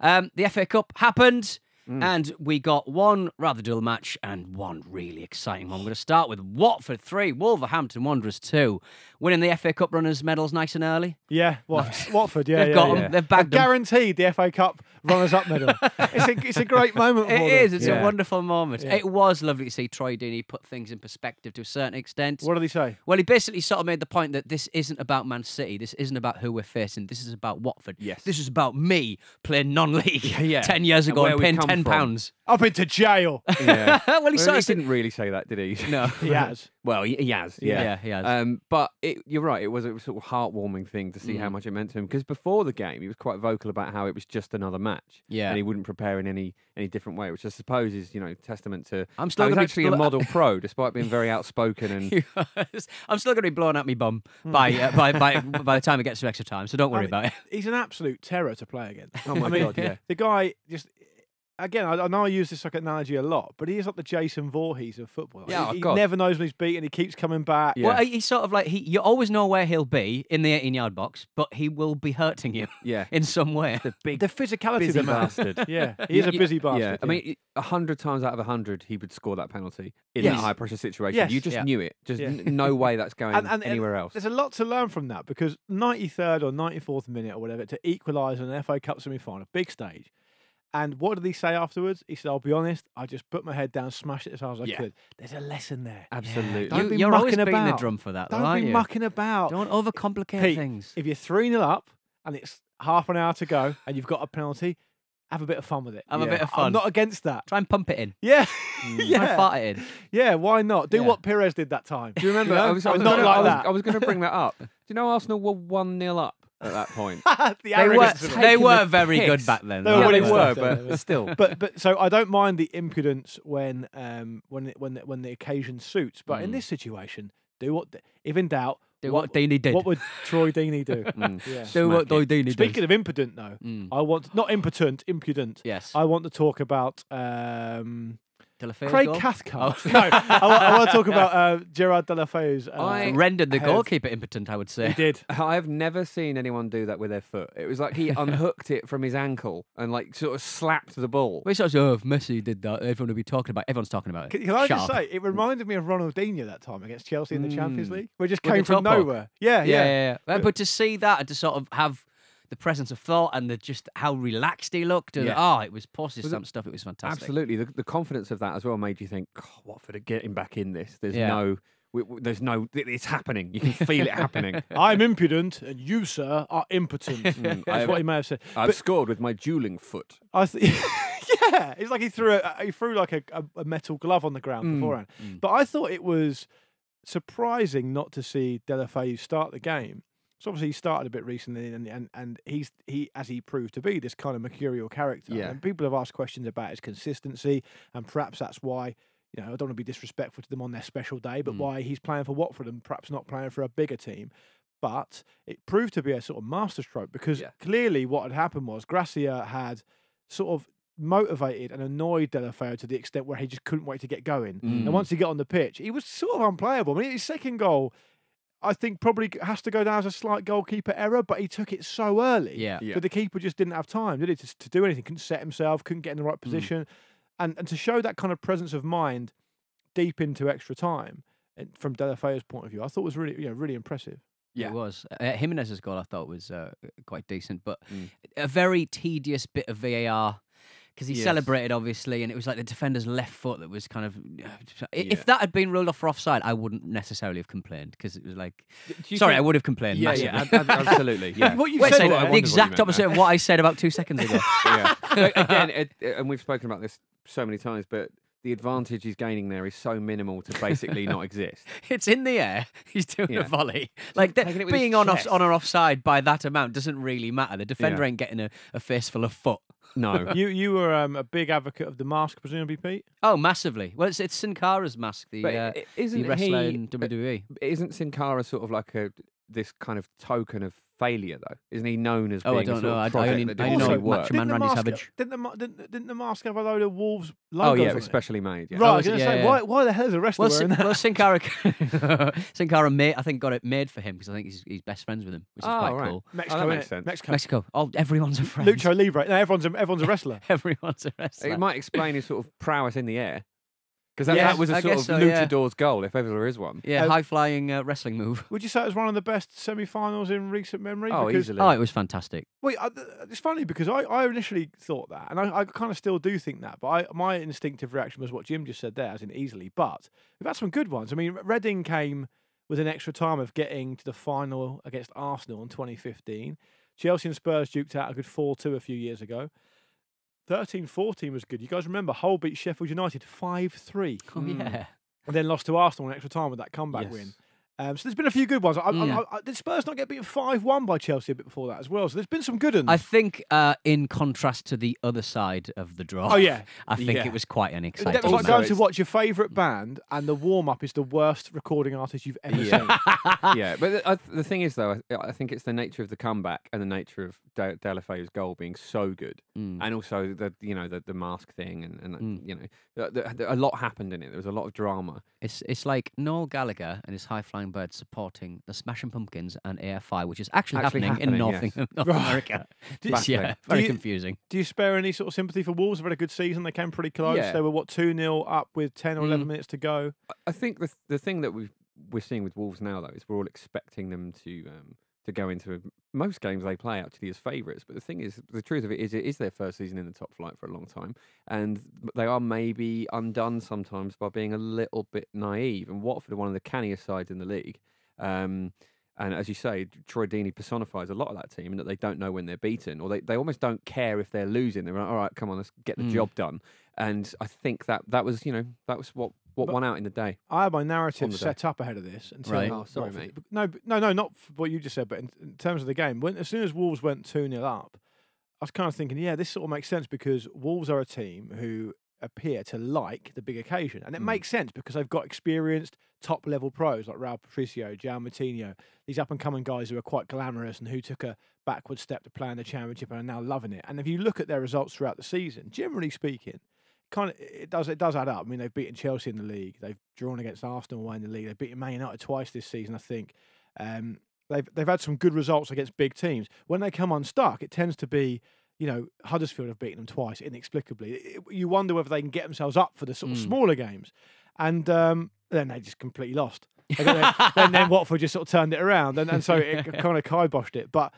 The FA Cup happened. And we got one rather dull match and one really exciting one. We're going to start with Watford 3, Wolverhampton Wanderers 2. Winning the FA Cup runners' medals nice and early. Yeah, Watford, yeah. They've got them. They've bagged them. Guaranteed the FA Cup runners-up medal. It's a great moment for them. It is. It's a wonderful moment. Yeah. It was lovely to see Troy Deeney put things in perspective to a certain extent. What did he say? Well, he basically sort of made the point that this isn't about Man City. This isn't about who we're facing. This is about Watford. Yes. This is about me playing non-league 10 years ago and paying £10. I've been to jail. Yeah. Well, he sort of didn't really say that, did he? No. He has. Well, he has. Yeah, he has. But you're right. It was a sort of heartwarming thing to see how much it meant to him. Because before the game, he was quite vocal about how it was just another match. Yeah. And he wouldn't prepare in any different way, which I suppose is, testament to I'm still he's gonna actually a model pro, despite being very outspoken. And I'm still going to be blowing out my bum by the time it gets to extra time. So don't worry about it. He's an absolute terror to play against. Oh my God, yeah. The guy just. Again, I know I use this like analogy a lot, but he is like the Jason Voorhees of football. He never knows when he's beaten. He keeps coming back. Yeah. Well, he's sort of like you always know where he'll be in the 18-yard box, but he will be hurting you. In some way. The physicality busy of the man. bastard. Yeah, he is a busy bastard. Yeah. I mean, 100 times out of 100, he would score that penalty in that high pressure situation. Yes. You just knew it. Just no way that's going anywhere else. There's a lot to learn from that because 93rd or 94th minute or whatever to equalise on an FA Cup semi-final, big stage. And what did he say afterwards? He said, I'll be honest, I just put my head down, smashed it as hard as I could. There's a lesson there. Absolutely. You're always beating the drum for that, though, aren't you? Don't be mucking about. Don't overcomplicate Pete, things. If you're 3-0 up and it's half an hour to go and you've got a penalty, have a bit of fun with it. Have a bit of fun. I'm not against that. Try and pump it in. Yeah. Try and fart it in. Yeah, why not? Do what Perez did that time. Do you remember? I was not like that. I was going to bring that up. Do you know Arsenal were 1-0 up at that point? They were very good back then. They were, but still. But so I don't mind the impudence when the occasion suits. But in this situation, do what if in doubt. What Deeney did. What would Troy Deeney do? Do what Troy Deeney did. Speaking of impotent, though, I want not impotent, impudent. Yes. I want to talk about Craig goal? Cathcart. No, I want to talk about Gerard Deulofeu's. Rendered the goalkeeper impotent, I would say. He did. I have never seen anyone do that with their foot. It was like he unhooked it from his ankle and like sort of slapped the ball. We sort of, if Messi did that, everyone would be talking about. Everyone's talking about it. Can I Shut just up. say, it reminded me of Ronaldinho that time against Chelsea in the Champions League. We just came from nowhere. Yeah. But to see that and to sort of have the presence of thought and just how relaxed he looked. And, it was positive stuff. It was fantastic. Absolutely. The confidence of that as well made you think, Watford are getting back in this. There's no, it's happening. You can feel it happening. I'm impudent and you, sir, are impotent. That's what he may have said. I've scored with my dueling foot. Yeah, it's like he threw like a metal glove on the ground beforehand. But I thought it was surprising not to see Deulofeu start the game. So obviously he started a bit recently, and he as he proved to be this kind of mercurial character. Yeah. And people have asked questions about his consistency, and perhaps that's why. I don't want to be disrespectful to them on their special day, but why he's playing for Watford and perhaps not playing for a bigger team. But it proved to be a sort of masterstroke because clearly what had happened was Gracia had sort of motivated and annoyed Deulofeu to the extent where he just couldn't wait to get going. And once he got on the pitch, he was sort of unplayable. I mean, his second goal, I think, probably has to go down as a slight goalkeeper error, but he took it so early that the keeper just didn't have time, did he, to do anything? Couldn't set himself, couldn't get in the right position. And to show that kind of presence of mind deep into extra time, and from Deulofeu's point of view, I thought was really, really impressive. Yeah, it was. Jimenez's goal I thought was quite decent, but a very tedious bit of VAR because he celebrated obviously, and it was like the defender's left foot that was kind of. If that had been ruled off for offside, I wouldn't necessarily have complained because it was like. Sorry, I would have complained. Yeah, absolutely. Yeah. What you said, the exact opposite of what I said about 2 seconds ago. Again, and we've spoken about this so many times, but the advantage he's gaining there is so minimal to basically not exist. It's in the air. He's doing a volley. Like being on or offside by that amount doesn't really matter. The defender ain't getting a fistful of foot. No. You were a big advocate of the mask, presumably, Pete? Oh, massively. Well, it's Sin Cara's mask, the wrestler in WWE. Isn't Sin Cara sort of like this kind of token of failure, though? Isn't he known as being I don't a sort know. of I project only that know didn't really work? Macho Man Randy Savage. Didn't the mask have a load of Wolves Oh logos yeah, it on was it? specially made. Yeah. Right, I Oh, was going to yeah, say, yeah. why the hell is the rest Well, wearing that? Sin Cara made, I think, got it made for him because I think he's best friends with him, which is quite right. cool. Mexico, that makes innit? sense. Mexico. Oh, everyone's a friend. Lucho Libre. No, everyone's a wrestler. Everyone's a wrestler. It might explain his sort of prowess in the air. Because Yes, that was a I sort of guess so, yeah. luchador's goal, if ever there is one. Yeah, Uh, high-flying wrestling move. Would you say it was one of the best semi-finals in recent memory? Oh, Because, easily. Oh, it was fantastic. Wait, it's funny because I initially thought that, and I kind of still do think that, but my instinctive reaction was what Jim just said there, as in easily. But we've had some good ones. I mean, Reading came with an extra time of getting to the final against Arsenal in 2015. Chelsea and Spurs duked out a good 4-2 a few years ago. 13-14 was good. You guys remember Hull beat Sheffield United 5-3, Oh, yeah. and then lost to Arsenal in extra time with that comeback Yes. win. So there's been a few good ones. Did Spurs not get beaten 5-1 by Chelsea a bit before that as well? So there's been some good ones. I think, in contrast to the other side of the draw, Oh, yeah. I think Yeah. it was quite an That exciting was like Also, going match. to watch your favourite band and the warm-up is the worst recording artist you've ever seen. Yeah, but the thing is, though, I think it's the nature of the comeback and the nature of Deulofeu's goal being so good, and also the mask thing, and a lot happened in it. There was a lot of drama. It's like Noel Gallagher and his high-flying bird supporting the Smashing Pumpkins and AFI, which is actually happening in North yes. America. Baffling. Very you- confusing. Do you spare any sort of sympathy for Wolves? They've had a good season. They came pretty close. Yeah. They were, 2-0 up with 10 or 11 minutes to go. I think the thing that we're seeing with Wolves now, though, is we're all expecting them to go into most games they play actually as favourites. But the thing is, the truth of it is their first season in the top flight for a long time, and they are maybe undone sometimes by being a little bit naive. And Watford are one of the canniest sides in the league. And as you say, Troy Deeney personifies a lot of that team in that they don't know when they're beaten, or they almost don't care if they're losing. They're like, all right, come on, let's get the job done. And I think that was what won out in the day. I had my On narrative the set up ahead of this. Until Right. Oh, sorry, Watford- mate. No, not for what you just said, but in terms of the game. As soon as Wolves went 2-0 up, I was kind of thinking, yeah, this sort of makes sense because Wolves are a team who appear to like the big occasion. And it makes sense because they've got experienced top-level pros like Raul Patricio, João Moutinho, these up-and-coming guys who are quite glamorous and who took a backward step to play in the Championship and are now loving it. And if you look at their results throughout the season, generally speaking, it does add up. I mean, they've beaten Chelsea in the league. They've drawn against Arsenal away in the league. They've beaten Man United twice this season, I think. They've had some good results against big teams. When they come unstuck, it tends to be, Huddersfield have beaten them twice inexplicably. You wonder whether they can get themselves up for the sort of smaller games. And then they just completely lost. then Watford just sort of turned it around. And so it kind of kiboshed it. But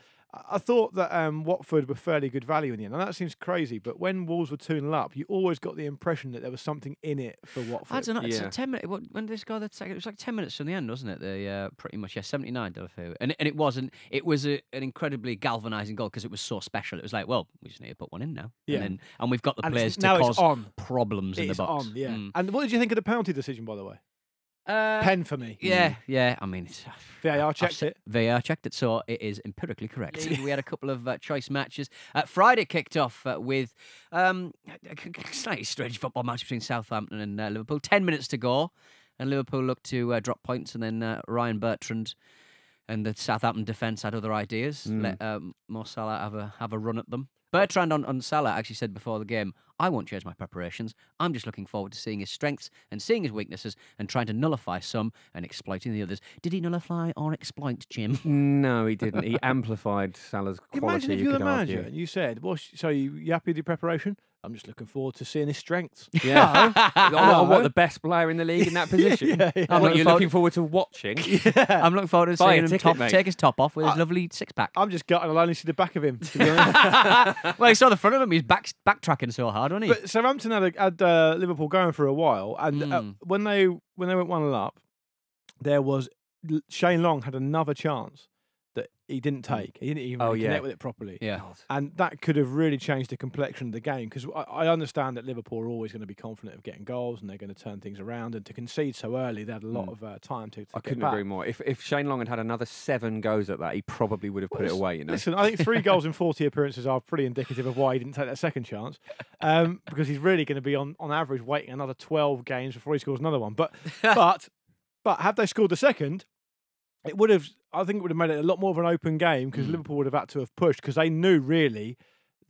I thought that Watford were fairly good value in the end. And that seems crazy. But when Wolves were 2-0 up, you always got the impression that there was something in it for Watford. I don't know. It's Yeah. 10 minutes. When did they score the second? It was like 10 minutes from the end, wasn't it? They pretty much 79 Deulofeu, and it wasn't. It was an incredibly galvanising goal because it was so special. It was like, well, we just need to put one in now, Yeah. and we've got the And players now to it's cause on. problems in the It's box. on, yeah. Mm. And what did you think of the penalty decision, by the way? Pen for me. Yeah. I mean, it's, VAR I've checked se- it. VAR checked it, so it is empirically correct. We had a couple of choice matches. Friday kicked off with a slightly strange football match between Southampton and Liverpool. 10 minutes to go, and Liverpool looked to drop points, and then Ryan Bertrand and the Southampton defence had other ideas. Let Mo Salah have a run at them. Bertrand on Salah actually said before the game, I won't change my preparations. I'm just looking forward to seeing his strengths and seeing his weaknesses and trying to nullify some and exploiting the others. Did he nullify or exploit, Jim? No, he didn't. He amplified Salah's quality. Imagine if you you're the could manager argue. and you said, well, so you happy with your preparation? I'm just looking forward to seeing his strengths. Yeah. No. What, the best player in the league in that position? Yeah. What looking you're forward- looking forward to watching? I'm looking forward to Buy a seeing him ticket, mate. take his top off with his lovely six-pack. I'm just gutted. I'll only see the back of him. To be honest. Well, he saw the front of him. He's backtracking so hard, wasn't he? But Southampton had Liverpool going for a while, and when they went 1-0 up, there was Shane Long had another chance that he didn't take. He didn't even Oh, really yeah. connect with it properly. yeah. And that could have really changed the complexion of the game because I understand that Liverpool are always going to be confident of getting goals and they're going to turn things around. And to concede so early, they had a lot of time to I get couldn't back. agree more. If Shane Long had had another 7 goes at that, he probably would have put it away. Listen, I think 3 goals in 40 appearances are pretty indicative of why he didn't take that second chance because he's really going to be on average waiting another 12 games before he scores another one. But have they scored the second? it would have. I think it would have made it a lot more of an open game because Liverpool would have had to have pushed because they knew really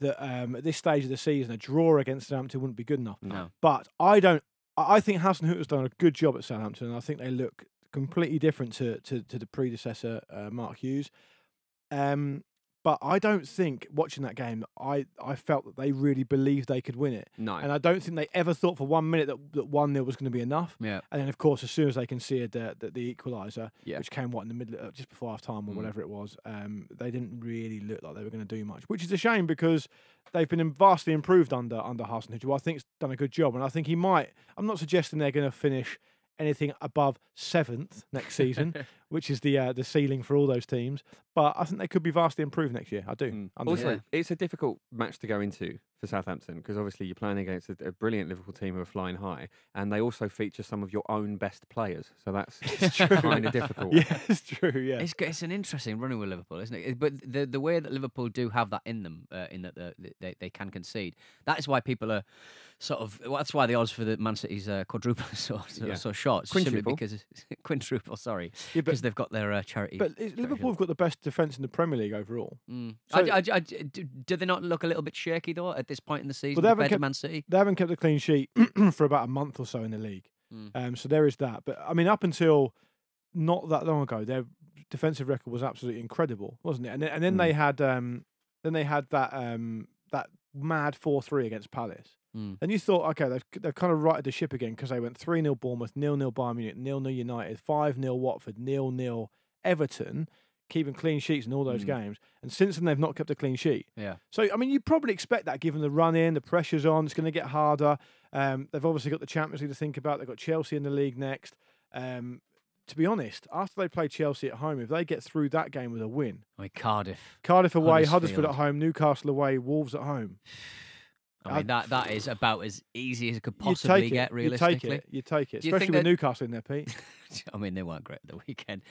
that at this stage of the season a draw against Southampton wouldn't be good enough. No. But I think Hasenhüttl's done a good job at Southampton, and I think they look completely different to the predecessor, Mark Hughes. But I don't think, watching that game, I felt that they really believed they could win it. No. And I don't think they ever thought for 1 minute that 1-0 was going to be enough. Yeah. And then, of course, as soon as they conceded the equaliser, Yeah. which came, in the middle, just before half-time or whatever it was, they didn't really look like they were going to do much, which is a shame because they've been vastly improved under Hasenhüttl, who I think has done a good job. And I think he might, I'm not suggesting they're going to finish anything above 7th next season, which is the ceiling for all those teams. But I think they could be vastly improved next year. I do. Also, it's a difficult match to go into for Southampton because obviously you're playing against a brilliant Liverpool team who are flying high, and they also feature some of your own best players. So that's kind of difficult. Yeah, it's true. Yeah, it's an interesting running with Liverpool, isn't it? But the way that Liverpool do have that in them, in that they can concede, that is why people are sort of. Well, that's why the odds for the Man City's quadruple are so short. Quintuple. Because quintuple. Sorry, Yeah, because they've got their charity. but Liverpool have got the best defence in the Premier League overall. So, do they not look a little bit shaky though at this point in the season Well, compared to Man City? They haven't kept a clean sheet for about a month or so in the league. So there is that. But I mean, up until not that long ago, their defensive record was absolutely incredible, wasn't it? And then they had that mad 4-3 against Palace. And you thought, okay, they've kind of righted the ship again because they went 3-0 Bournemouth, 0-0 Bayern Munich, 0-0 United, 5-0 Watford, 0-0 Everton, keeping clean sheets in all those games. And since then, they've not kept a clean sheet. Yeah. So, I mean, you probably expect that given the run-in, the pressure's on, it's going to get harder. They've obviously got the Champions League to think about. They've got Chelsea in the league next. To be honest, after they play Chelsea at home, if they get through that game with a win... I mean, Cardiff away, Huddersfield at home, Newcastle away, Wolves at home... I mean, that is about as easy as it could possibly get, realistically. You take it. Do you Especially think with that- Newcastle in there, Pete. I mean, they weren't great at the weekend.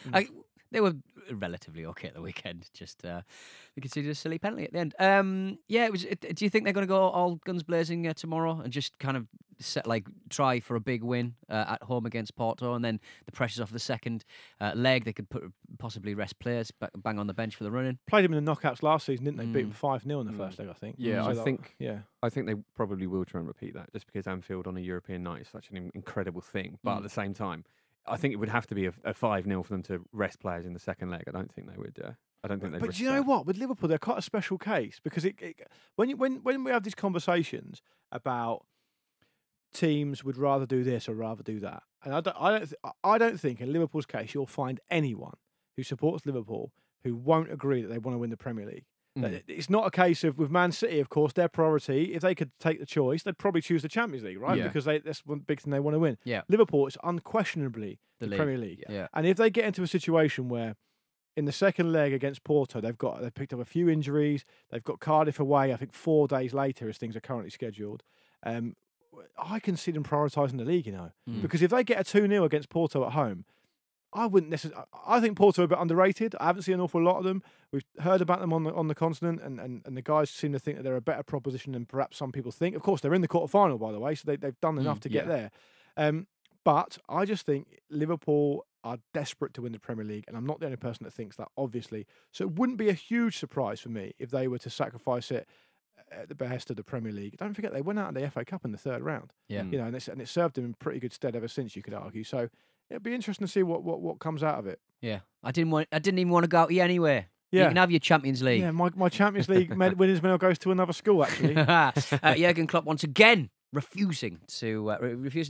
They were relatively okay at the weekend. Just we considered a silly penalty at the end. Yeah, it was. Do you think they're going to go all guns blazing tomorrow and just kind of try for a big win at home against Porto, and then the pressure's off the second leg? They could possibly rest players, bang on the bench for the running. Played them in the knockouts last season, didn't they? Beat them 5-0 in the first leg, I think. Yeah, So I think they probably will try and repeat that just because Anfield on a European night is such an incredible thing. But at the same time, I think it would have to be a 5-0 for them to rest players in the second leg. I don't think they would. I don't think they'd. But risk do you know that. what? With Liverpool, they're quite a special case because when we have these conversations about teams would rather do this or rather do that, and I don't think in Liverpool's case you'll find anyone who supports Liverpool who won't agree that they want to win the Premier League. It's not a case of, with Man City, of course, their priority, if they could take the choice, they'd probably choose the Champions League, right? Yeah. Because that's one big thing they want to win. Yeah. Liverpool is unquestionably the league. Premier League. Yeah. And if they get into a situation where in the second leg against Porto, they've picked up a few injuries, they've got Cardiff away, I think 4 days later as things are currently scheduled, I can see them prioritising the league, because if they get a 2-0 against Porto at home, I wouldn't necessarily. I think Porto are a bit underrated. I haven't seen an awful lot of them. We've heard about them on the continent, and the guys seem to think that they're a better proposition than perhaps some people think. Of course, they're in the quarterfinal, by the way, so they've done enough to get there. But I just think Liverpool are desperate to win the Premier League, and I'm not the only person that thinks that, obviously. So it wouldn't be a huge surprise for me if they were to sacrifice it at the behest of the Premier League. Don't forget they went out in the FA Cup in the third round. Yeah, and it served them in pretty good stead ever since, you could argue. So it'd be interesting to see what comes out of it. Yeah, I didn't even want to go out here anyway. Yeah. You can have your Champions League. Yeah, my Champions League winners medal goes to another school, actually. Jurgen Klopp once again refusing to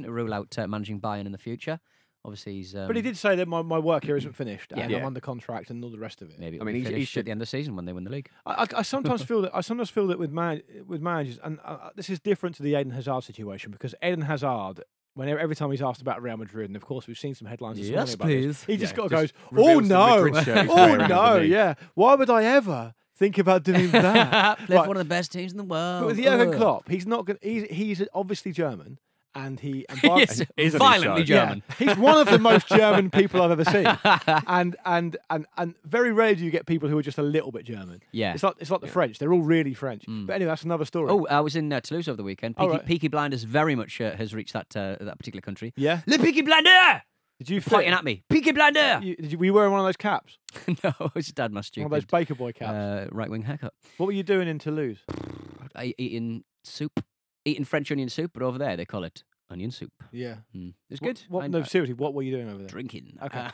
rule out managing Bayern in the future. Obviously, he's. But he did say that my work here isn't finished, and Yeah. I'm under contract and all the rest of it. Maybe I mean, he he should at the end of the season when they win the league. I sometimes feel that. With managers, and this is different to the Eden Hazard situation, because Eden Hazard, every time he's asked about Real Madrid, and of course we've seen some headlines this morning about this, he just goes, "Oh no, oh no, yeah, why would I ever think about doing that?" Play for one of the best teams in the world. But with Jurgen Klopp, he's not going. He's obviously German. And He is violently German. Yeah, he's one of the most German people I've ever seen, and very rarely do you get people who are just a little bit German. Yeah, it's like the French; they're all really French. But anyway, that's another story. Oh, I was in Toulouse over the weekend. Right. Peaky Blinders very much has reached that particular country. Yeah, Le Peaky Blinder. Did you pointing at me? Peaky Blinder! Were you wearing one of those caps? No, I just had my stupid... One of those Baker Boy caps? Right-wing haircut. What were you doing in Toulouse? Eating soup. Eating French onion soup, but over there they call it onion soup. Yeah. It's good. No, seriously, what were you doing over there? Drinking. Okay.